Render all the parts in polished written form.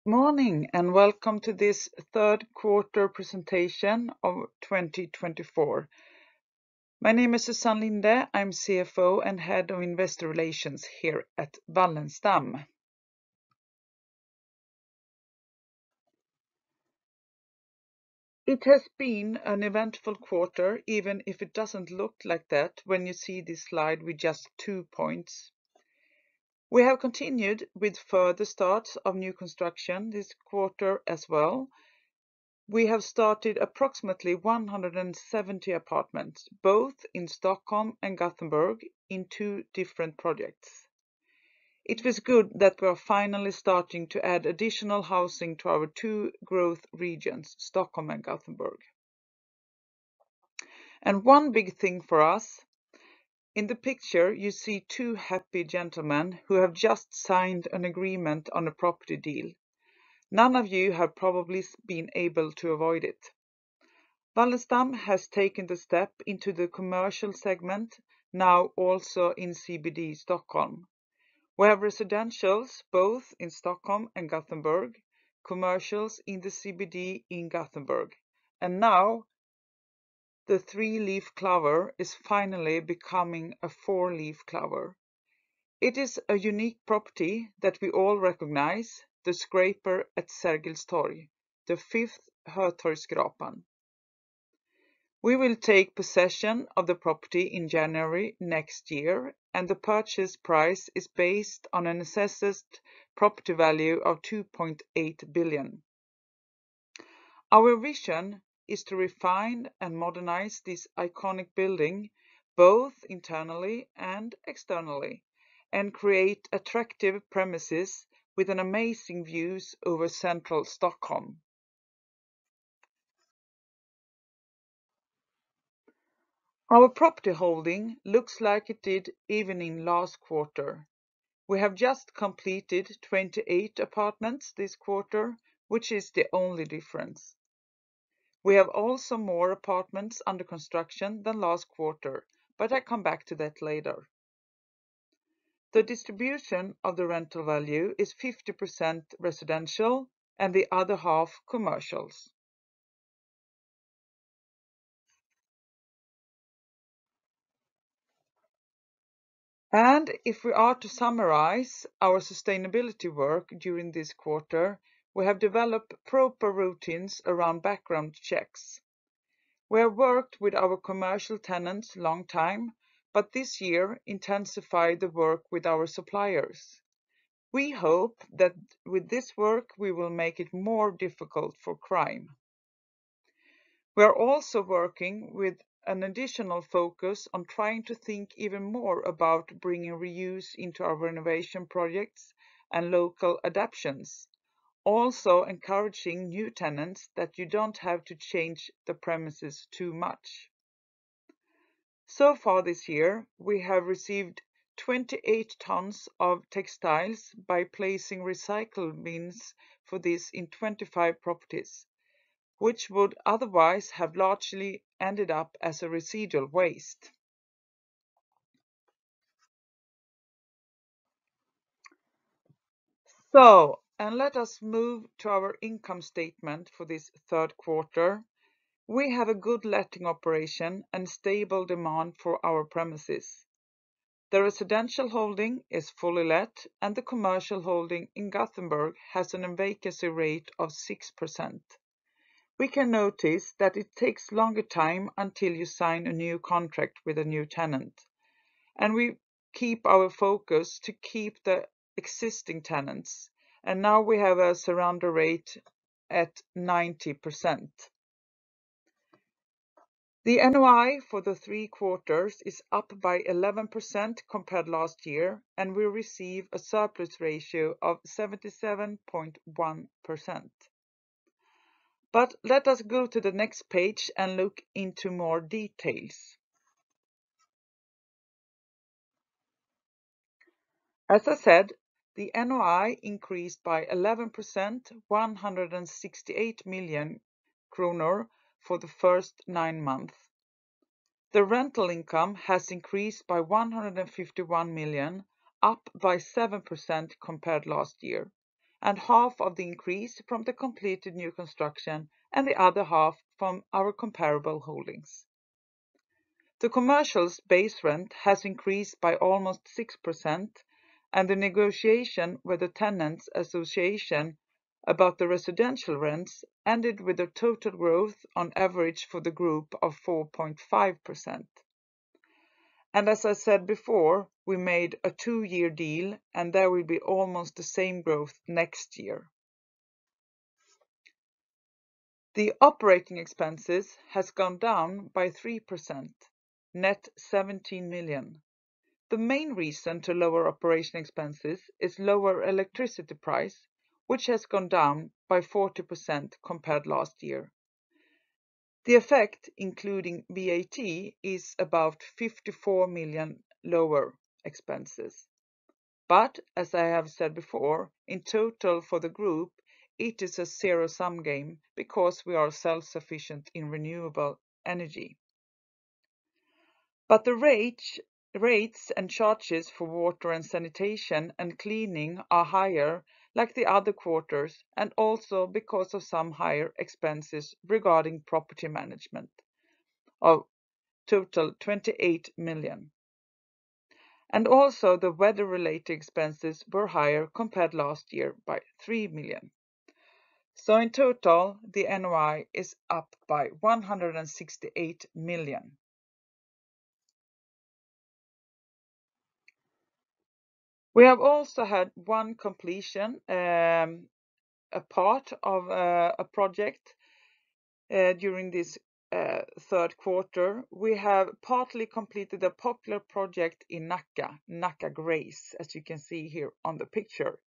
Morning and welcome to this third quarter presentation of 2024. My name is Susanne Linde. I'm CFO and Head of Investor Relations here at Wallenstam. It has been an eventful quarter, even if it doesn't look like that when you see this slide with just 2 points. We have continued with further starts of new construction this quarter as well. We have started approximately 170 apartments, both in Stockholm and Gothenburg, in 2 different projects. It was good that we are finally starting to add additional housing to our 2 growth regions, Stockholm and Gothenburg. And one big thing for us, in the picture you see 2 happy gentlemen who have just signed an agreement on a property deal. None of you have probably been able to avoid it. Wallenstam has taken the step into the commercial segment, now also in CBD Stockholm. We have residentials both in Stockholm and Gothenburg, commercials in the CBD in Gothenburg, and now the 3-leaf clover is finally becoming a 4-leaf clover. It is a unique property that we all recognize, the scraper at Sergels torg, the 5th Hötorgsskrapan. We will take possession of the property in January next year, and the purchase price is based on an assessed property value of 2.8 billion. Our vision is to refine and modernize this iconic building, both internally and externally, and create attractive premises with an amazing views over central Stockholm. Our property holding looks like it did even in last quarter. We have just completed 28 apartments this quarter, which is the only difference. We have also more apartments under construction than last quarter, but I come back to that later. The distribution of the rental value is 50% residential and the other half commercials. And if we are to summarize our sustainability work during this quarter, we have developed proper routines around background checks. We have worked with our commercial tenants long time, but this year intensified the work with our suppliers. We hope that with this work we will make it more difficult for crime. We are also working with an additional focus on trying to think even more about bringing reuse into our renovation projects and local adaptations, also encouraging new tenants that you don't have to change the premises too much. So far this year, we have received 28 tons of textiles by placing recycle bins for this in 25 properties, which would otherwise have largely ended up as a residual waste. And let us move to our income statement for this third quarter. We have a good letting operation and stable demand for our premises. The residential holding is fully let and the commercial holding in Gothenburg has an vacancy rate of 6%. We can notice that it takes longer time until you sign a new contract with a new tenant. And we keep our focus to keep the existing tenants. And now we have a surrender rate at 90%. The NOI for the 3 quarters is up by 11% compared last year, and we receive a surplus ratio of 77.1%. But let us go to the next page and look into more details. As I said, the NOI increased by 11%, 168 million kronor for the first 9 months. The rental income has increased by 151 million, up by 7% compared last year. and half of the increase from the completed new construction and the other half from our comparable holdings. The commercial's base rent has increased by almost 6%, and the negotiation with the tenants association about the residential rents ended with a total growth on average for the group of 4.5%. And as I said before, we made a 2-year deal, and there will be almost the same growth next year. The operating expenses has gone down by 3%, net 17 million. The main reason to lower operation expenses is lower electricity price, which has gone down by 40% compared last year. The effect, including VAT, is about 54 million lower expenses. But, as I have said before, in total for the group, it is a zero-sum game because we are self-sufficient in renewable energy. But the rates and charges for water and sanitation and cleaning are higher like the other quarters, and also because of some higher expenses regarding property management of total 28 million. And also the weather-related expenses were higher compared last year by 3 million. So in total, the NOI is up by 168 million. We have also had one completion, a part of a project during this third quarter. We have partly completed a popular project in Nacka Grace, as you can see here on the picture.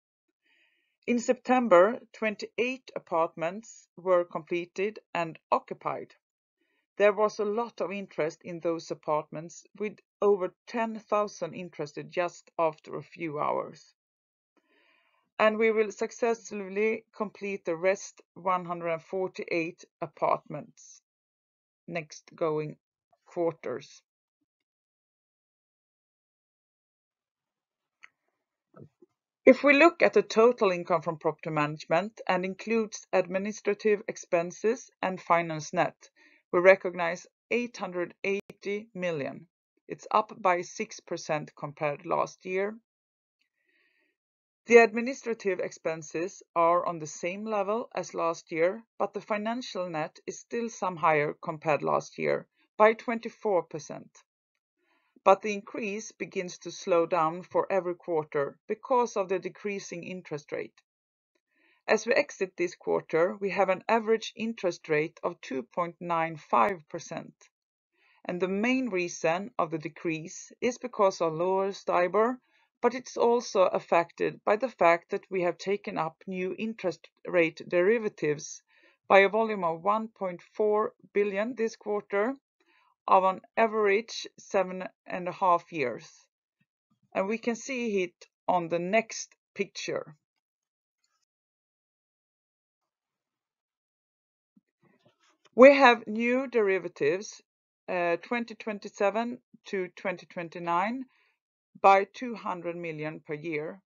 In September, 28 apartments were completed and occupied. There was a lot of interest in those apartments, with over 10,000 interested just after a few hours. And we will successfully complete the rest 148 apartments next going quarters. If we look at the total income from property management and includes administrative expenses and finance net, we recognize 880 million. It's up by 6% compared last year. The administrative expenses are on the same level as last year, but the financial net is still some higher compared last year by 24%. But the increase begins to slow down for every quarter because of the decreasing interest rate. As we exit this quarter, we have an average interest rate of 2.95%. And the main reason of the decrease is because of lower STIBOR, but it's also affected by the fact that we have taken up new interest rate derivatives by a volume of 1.4 billion this quarter, of an average 7.5 years. And we can see it on the next picture. We have new derivatives 2027 to 2029 by 200 million per year.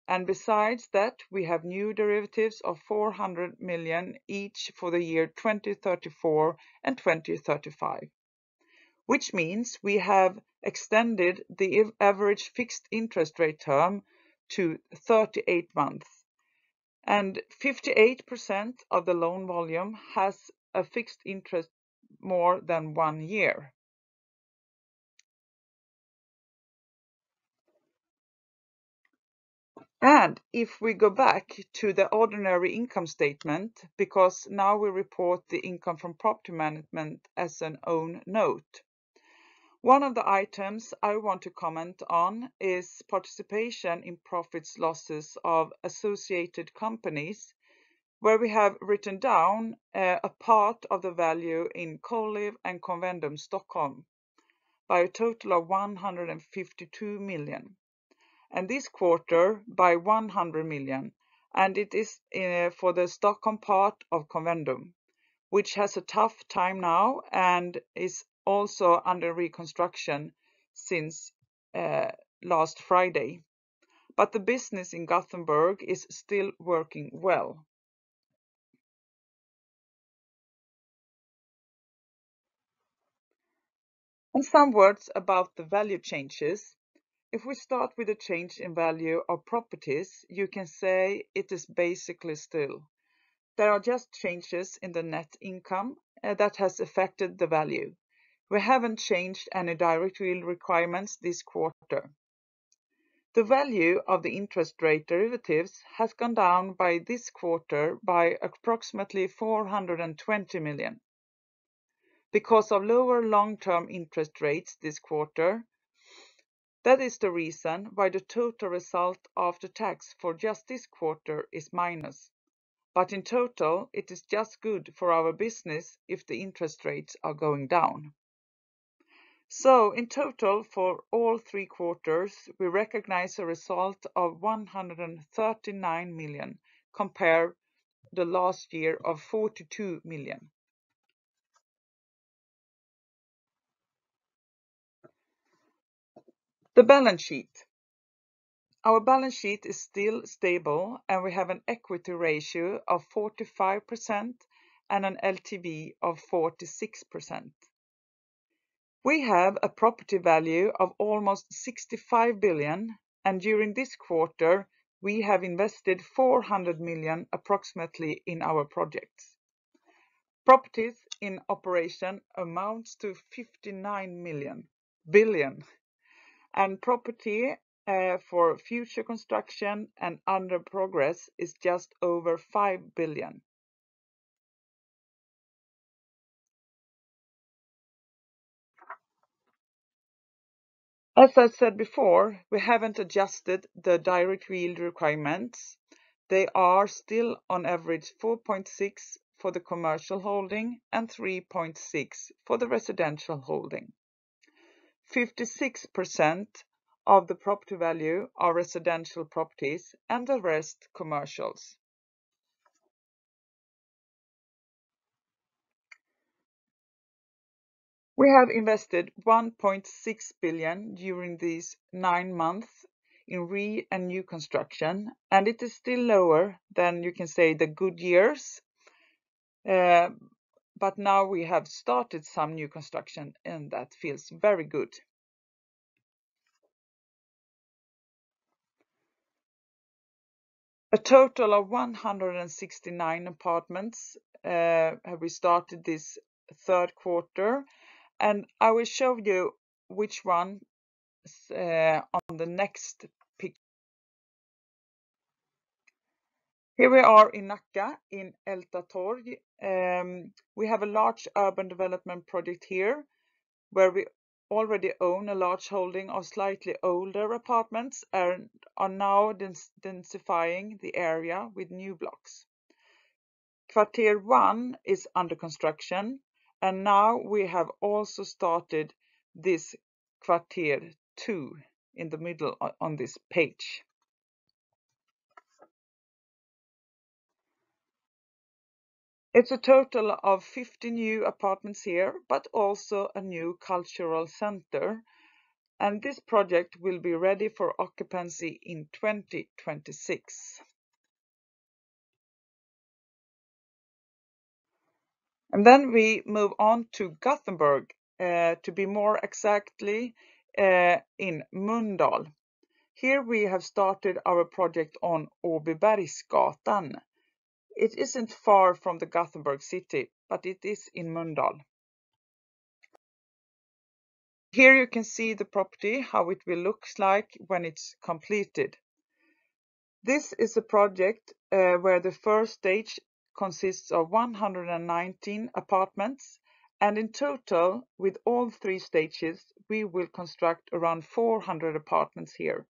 And besides that, we have new derivatives of 400 million each for the year 2034 and 2035. Which means we have extended the average fixed interest rate term to 38 months, and 58% of the loan volume has a fixed interest more than 1 year. And if we go back to the ordinary income statement, because now we report the income from property management as an own note. One of the items I want to comment on is participation in profits losses of associated companies, where we have written down a part of the value in Colive and Convendum Stockholm by a total of 152 million. And this quarter by 100 million, and it is for the Stockholm part of Convendum, which has a tough time now and is also under reconstruction since last Friday. but the business in Gothenburg is still working well. And some words about the value changes. If we start with a change in value of properties, you can say it is basically still. There are just changes in the net income that has affected the value. We haven't changed any direct yield requirements this quarter. The value of the interest rate derivatives has gone down by this quarter by approximately 420 million. Because of lower long-term interest rates this quarter, that is the reason why the total result after tax for just this quarter is minus. But in total, it is just good for our business if the interest rates are going down. So in total, for all 3 quarters, we recognize a result of 139 million compared the last year of 42 million. The balance sheet. Our balance sheet is still stable and we have an equity ratio of 45% and an LTV of 46%. We have a property value of almost 65 billion, and during this quarter we have invested 400 million approximately in our projects. Properties in operation amounts to 59 billion, and property for future construction and under progress is just over 5 billion. As I said before, we haven't adjusted the direct yield requirements. They are still on average 4.6 for the commercial holding and 3.6 for the residential holding. 56% of the property value are residential properties and the rest commercials. We have invested 1.6 billion during these 9 months in re and new construction, and it is still lower than you can say the good years. But now we have started some new construction and that feels very good. A total of 169 apartments have we started this 3rd quarter, and I will show you which one on the next picture. Here we are in Nacka in Älta Torg. We have a large urban development project here where we already own a large holding of slightly older apartments and are now densifying the area with new blocks. Quarter 1 is under construction, and now we have also started this Quarter 2 in the middle on this page. It's a total of 50 new apartments here, but also a new cultural center. And this project will be ready for occupancy in 2026. And then we move on to Gothenburg, to be more exactly in Mölndal. Here we have started our project on Åbybergsgatan. It isn't far from the Gothenburg city, but it is in Mölndal. Here you can see the property, how it will look like when it's completed. This is a project where the first stage consists of 119 apartments, and in total, with all 3 stages, we will construct around 400 apartments here.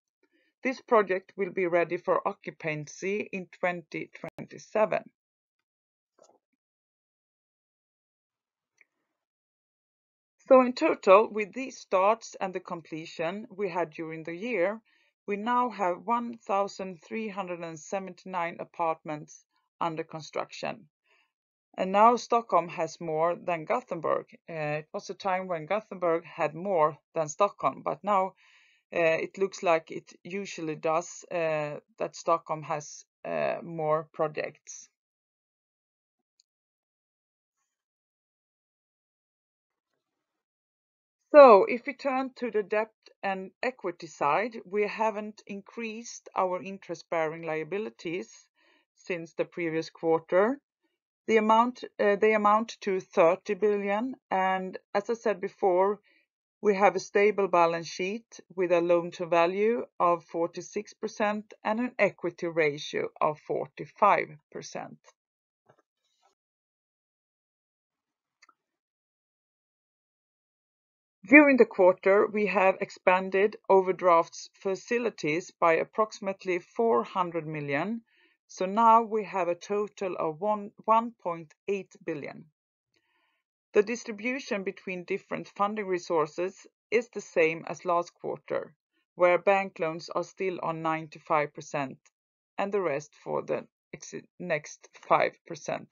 This project will be ready for occupancy in 2027. So in total, with these starts and the completion we had during the year, we now have 1,379 apartments under construction. And now Stockholm has more than Gothenburg. It was a time when Gothenburg had more than Stockholm, but now It looks like it usually does, that Stockholm has more projects. So if we turn to the debt and equity side, we haven't increased our interest-bearing liabilities since the previous quarter. They amount to 30 billion, and as I said before, we have a stable balance sheet with a loan-to-value of 46% and an equity ratio of 45%. During the quarter, we have expanded overdraft facilities by approximately 400 million, so now we have a total of 1.8 billion. The distribution between different funding resources is the same as last quarter, where bank loans are still on 95% and the rest for the next 5%.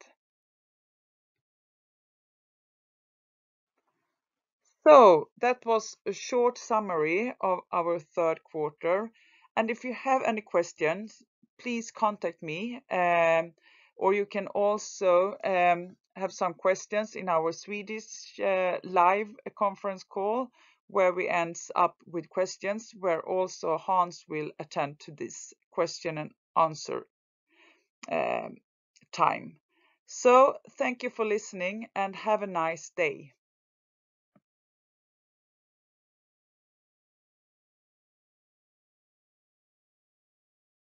So that was a short summary of our third quarter. And if you have any questions, please contact me. Or you can also have some questions in our Swedish live conference call, where we end up with questions, where also Hans will attend to this question and answer time. So thank you for listening and have a nice day.